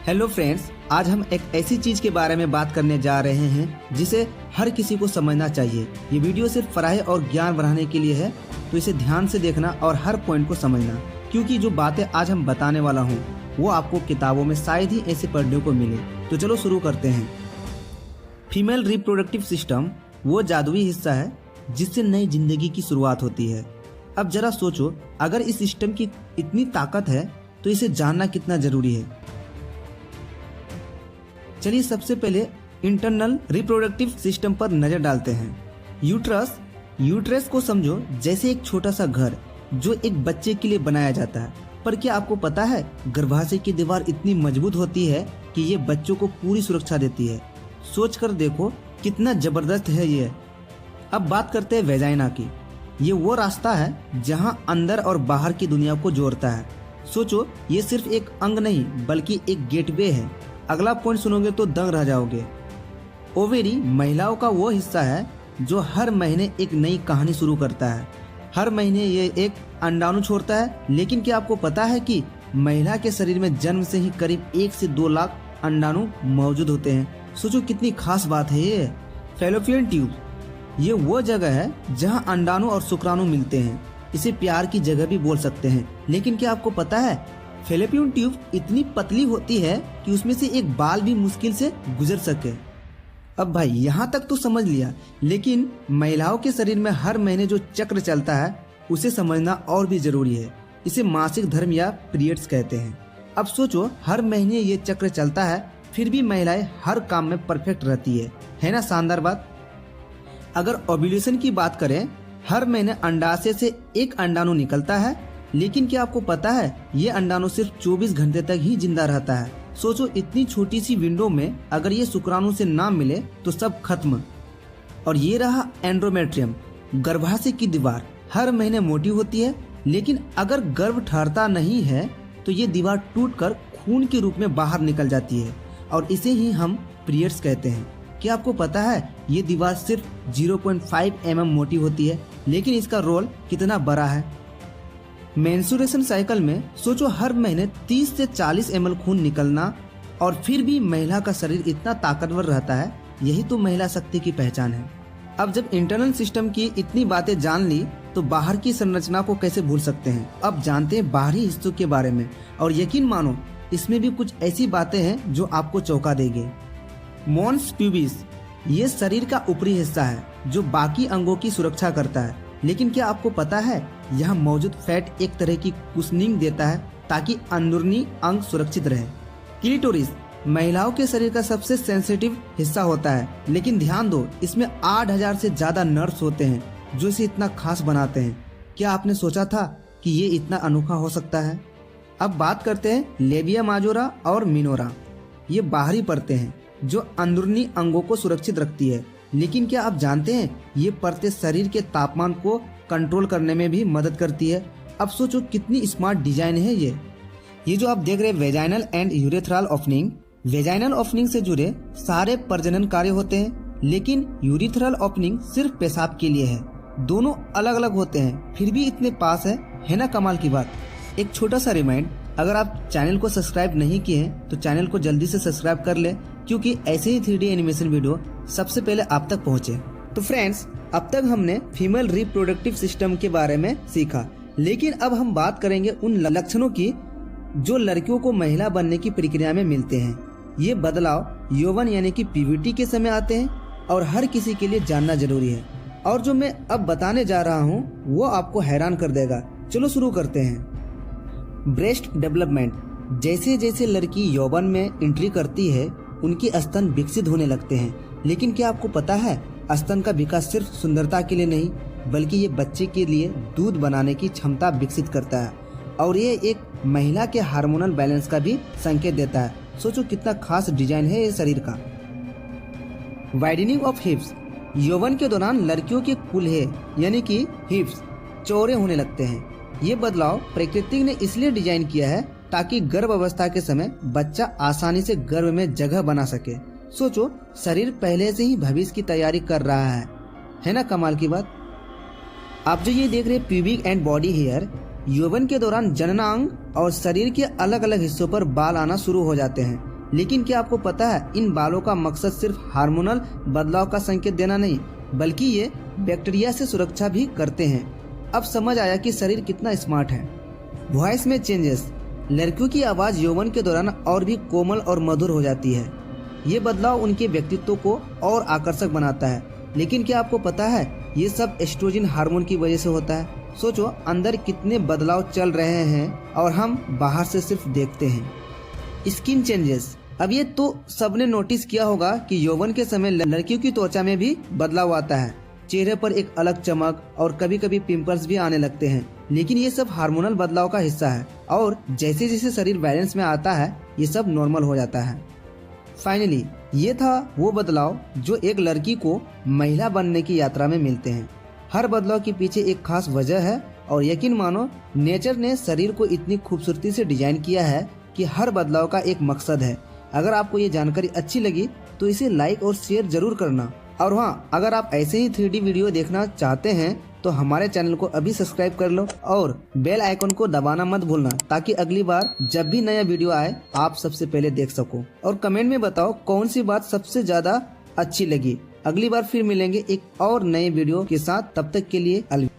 Hello friends, आज हम एक ऐसी चीज के बारे में बात करने जा रहे हैं जिसे हर किसी को समझना चाहिए। ये वीडियो सिर्फ पढ़ाई और ज्ञान बढ़ाने के लिए है, तो इसे ध्यान से देखना और हर पॉइंट को समझना, क्योंकि जो बातें आज हम बताने वाला हूँ वो आपको किताबों में शायद ही ऐसे पढ़ने को मिले। तो चलो शुरू करते हैं। फीमेल रिप्रोडक्टिव सिस्टम वो जादुई हिस्सा है जिससे नई जिंदगी की शुरुआत होती है। अब जरा सोचो, अगर इस सिस्टम की इतनी ताकत है तो इसे जानना कितना जरूरी है। चलिए सबसे पहले इंटरनल रिप्रोडक्टिव सिस्टम पर नजर डालते हैं। यूट्रस को समझो जैसे एक छोटा सा घर जो एक बच्चे के लिए बनाया जाता है। पर क्या आपको पता है, गर्भाशय की दीवार इतनी मजबूत होती है कि ये बच्चों को पूरी सुरक्षा देती है। सोच कर देखो कितना जबरदस्त है ये। अब बात करते हैं वेजाइना की। ये वो रास्ता है जहाँ अंदर और बाहर की दुनिया को जोड़ता है। सोचो, ये सिर्फ एक अंग नहीं बल्कि एक गेटवे है। अगला पॉइंट सुनोगे तो दंग रह जाओगे। ओवेरी महिलाओं का वो हिस्सा है जो हर महीने एक नई कहानी शुरू करता है। हर महीने ये एक अंडाणु छोड़ता है। लेकिन क्या आपको पता है कि महिला के शरीर में जन्म से ही करीब 1 से 2 लाख अंडाणु मौजूद होते हैं। सोचो कितनी खास बात है ये। फैलोपियन ट्यूब ये वो जगह है जहां अंडाणु और शुक्राणु मिलते हैं। इसे प्यार की जगह भी बोल सकते हैं। लेकिन क्या आपको पता है, फैलोपियन ट्यूब इतनी पतली होती है कि उसमें से एक बाल भी मुश्किल से गुजर सके। अब भाई यहाँ तक तो समझ लिया, लेकिन महिलाओं के शरीर में हर महीने जो चक्र चलता है उसे समझना और भी जरूरी है। इसे मासिक धर्म या पीरियड्स कहते हैं। अब सोचो, हर महीने ये चक्र चलता है, फिर भी महिलाएं हर काम में परफेक्ट रहती है ना शानदार बात। अगर ओव्यूलेशन की बात करें, हर महीने अंडाशय से एक अंडाणु निकलता है। लेकिन क्या आपको पता है, ये अंडाणु सिर्फ 24 घंटे तक ही जिंदा रहता है। सोचो, इतनी छोटी सी विंडो में अगर ये शुक्राणु से ना मिले तो सब खत्म। और ये रहा एंड्रोमेट्रियम, गर्भाशय की दीवार। हर महीने मोटी होती है, लेकिन अगर गर्भ ठहरता नहीं है तो ये दीवार टूटकर खून के रूप में बाहर निकल जाती है और इसे ही हम पीरियड्स कहते हैं। क्या आपको पता है, ये दीवार सिर्फ 0.5 mm मोटी होती है, लेकिन इसका रोल कितना बड़ा है। मेंस्ट्रुएशन साइकिल में सोचो, हर महीने 30 से 40 ml खून निकलना और फिर भी महिला का शरीर इतना ताकतवर रहता है। यही तो महिला शक्ति की पहचान है। अब जब इंटरनल सिस्टम की इतनी बातें जान ली तो बाहर की संरचना को कैसे भूल सकते हैं। अब जानते हैं बाहरी हिस्सों के बारे में, और यकीन मानो इसमें भी कुछ ऐसी बातें हैं जो आपको चौंका देंगे। मॉन्स प्यूबिस ये शरीर का ऊपरी हिस्सा है जो बाकी अंगों की सुरक्षा करता है। लेकिन क्या आपको पता है, यहाँ मौजूद फैट एक तरह की कुशनिंग देता है ताकि अंदरूनी अंग सुरक्षित रहे। क्लिटोरिस महिलाओं के शरीर का सबसे सेंसिटिव हिस्सा होता है, लेकिन ध्यान दो, इसमें 8000 से ज्यादा नर्व्स होते हैं जो इसे इतना खास बनाते हैं। क्या आपने सोचा था कि ये इतना अनोखा हो सकता है? अब बात करते हैं लेबिया माजोरा और मिनोरा। ये बाहरी परतें हैं जो अंदरूनी अंगों को सुरक्षित रखती है। लेकिन क्या आप जानते हैं, ये परतें शरीर के तापमान को कंट्रोल करने में भी मदद करती है। अब सोचो कितनी स्मार्ट डिजाइन है ये जो आप देख रहे हैं vaginal and urethral opening. Vaginal opening से जुड़े सारे प्रजनन कार्य होते हैं, लेकिन यूरेथ्रल ओपनिंग सिर्फ पेशाब के लिए है। दोनों अलग अलग होते हैं, फिर भी इतने पास है ना कमाल की बात। एक छोटा सा रिमाइंड, अगर आप चैनल को सब्सक्राइब नहीं किए हैं तो चैनल को जल्दी से सब्सक्राइब कर ले, क्योंकि ऐसे ही 3D एनिमेशन वीडियो सबसे पहले आप तक पहुंचे। तो फ्रेंड्स, अब तक हमने फीमेल रिप्रोडक्टिव सिस्टम के बारे में सीखा, लेकिन अब हम बात करेंगे उन लक्षणों की जो लड़कियों को महिला बनने की प्रक्रिया में मिलते हैं। ये बदलाव यौवन यानी कि PVT के समय आते हैं और हर किसी के लिए जानना जरूरी है। और जो मैं अब बताने जा रहा हूँ वो आपको हैरान कर देगा। चलो शुरू करते हैं। Breast development. जैसे जैसे लड़की यौवन में एंट्री करती है, उनके स्तन विकसित होने लगते हैं। लेकिन क्या आपको पता है, स्तन का विकास सिर्फ सुंदरता के लिए नहीं बल्कि ये बच्चे के लिए दूध बनाने की क्षमता विकसित करता है, और ये एक महिला के हार्मोनल बैलेंस का भी संकेत देता है। सोचो कितना खास डिजाइन है ये शरीर का। Widening of हिप्स। यौवन के दौरान लड़कियों के कूल्हे यानी कि हिप्स चौड़े होने लगते हैं। ये बदलाव प्रकृति ने इसलिए डिजाइन किया है ताकि गर्भ अवस्था के समय बच्चा आसानी से गर्भ में जगह बना सके। सोचो, शरीर पहले से ही भविष्य की तैयारी कर रहा है ना कमाल की बात। आप जो ये देख रहे प्यूबिक एंड बॉडी हेयर, यौवन के दौरान जननांग और शरीर के अलग अलग हिस्सों पर बाल आना शुरू हो जाते हैं। लेकिन क्या आपको पता है इन बालों का मकसद सिर्फ हार्मोनल बदलाव का संकेत देना नहीं, बल्कि ये बैक्टीरिया से सुरक्षा भी करते हैं। अब समझ आया कि शरीर कितना स्मार्ट है। वॉइस में चेंजेस। लड़कियों की आवाज यौवन के दौरान और भी कोमल और मधुर हो जाती है। ये बदलाव उनके व्यक्तित्व को और आकर्षक बनाता है। लेकिन क्या आपको पता है ये सब एस्ट्रोजन हार्मोन की वजह से होता है। सोचो अंदर कितने बदलाव चल रहे हैं और हम बाहर से सिर्फ देखते हैं। Skin changes. अब ये तो सबने नोटिस किया होगा कि यौवन के समय लड़कियों की त्वचा में भी बदलाव आता है। चेहरे पर एक अलग चमक और कभी कभी पिंपल्स भी आने लगते हैं। लेकिन ये सब हार्मोनल बदलाव का हिस्सा है और जैसे जैसे शरीर बैलेंस में आता है ये सब नॉर्मल हो जाता है। फाइनली ये था वो बदलाव जो एक लड़की को महिला बनने की यात्रा में मिलते हैं। हर बदलाव के पीछे एक खास वजह है और यकीन मानो नेचर ने शरीर को इतनी खूबसूरती से डिजाइन किया है कि हर बदलाव का एक मकसद है। अगर आपको ये जानकारी अच्छी लगी तो इसे लाइक और शेयर जरूर करना। और हाँ, अगर आप ऐसे ही 3D वीडियो देखना चाहते हैं तो हमारे चैनल को अभी सब्सक्राइब कर लो और बेल आइकन को दबाना मत भूलना, ताकि अगली बार जब भी नया वीडियो आए आप सबसे पहले देख सको। और कमेंट में बताओ कौन सी बात सबसे ज्यादा अच्छी लगी। अगली बार फिर मिलेंगे एक और नए वीडियो के साथ। तब तक के लिए अलविदा।